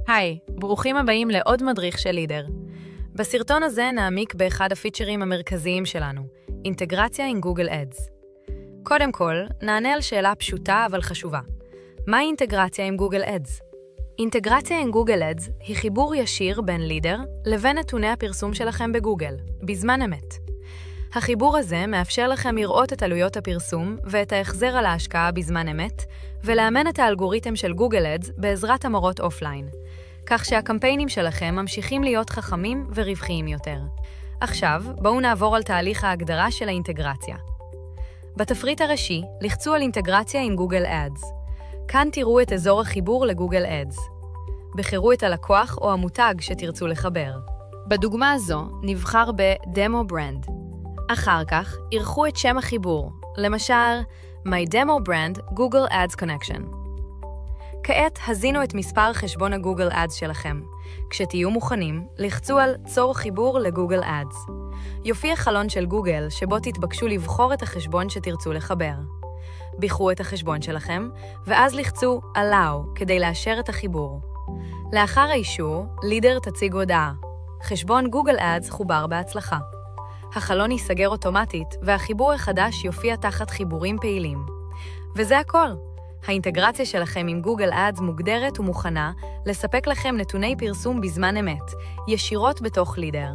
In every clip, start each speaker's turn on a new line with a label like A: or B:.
A: היי, ברוכים הבאים לעוד מדריך של לידר. בסרטון הזה נעמיק באחד הפיצ'רים המרכזיים שלנו, אינטגרציה עם גוגל אדס. קודם כל, נענה על שאלה פשוטה אבל חשובה. מהי אינטגרציה עם גוגל אדס? אינטגרציה עם גוגל אדס היא חיבור ישיר בין לידר לבין נתוני הפרסום שלכם בגוגל, בזמן אמת. החיבור הזה מאפשר לכם לראות את עלויות הפרסום ואת ההחזר על ההשקעה בזמן אמת, ולאמן את האלגוריתם של גוגל אדס בעזרת המורות אופליין, כך שהקמפיינים שלכם ממשיכים להיות חכמים ורווחיים יותר. עכשיו, בואו נעבור על תהליך ההגדרה של האינטגרציה. בתפריט הראשי, לחצו על אינטגרציה עם גוגל אדס. כאן תראו את אזור החיבור לגוגל אדס. בחרו את הלקוח או המותג שתרצו לחבר. בדוגמה הזו, נבחר ב-Demo Brand. אחר כך, ערכו את שם החיבור, למשל, My Demo Brand Google Ads Connection. כעת הזינו את מספר חשבון הגוגל אדס שלכם. כשתהיו מוכנים, לחצו על צור חיבור לגוגל אדס. יופיע חלון של גוגל שבו תתבקשו לבחור את החשבון שתרצו לחבר. בחרו את החשבון שלכם, ואז לחצו Allow כדי לאשר את החיבור. לאחר האישור, לידר תציג הודעה. חשבון גוגל אדס חובר בהצלחה. החלון ייסגר אוטומטית, והחיבור החדש יופיע תחת חיבורים פעילים. וזה הכל. האינטגרציה שלכם עם גוגל אדס מוגדרת ומוכנה לספק לכם נתוני פרסום בזמן אמת, ישירות בתוך לידר.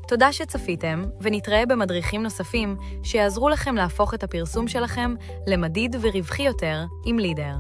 A: תודה שצפיתם, ונתראה במדריכים נוספים שיעזרו לכם להפוך את הפרסום שלכם למדיד ורווחי יותר עם לידר.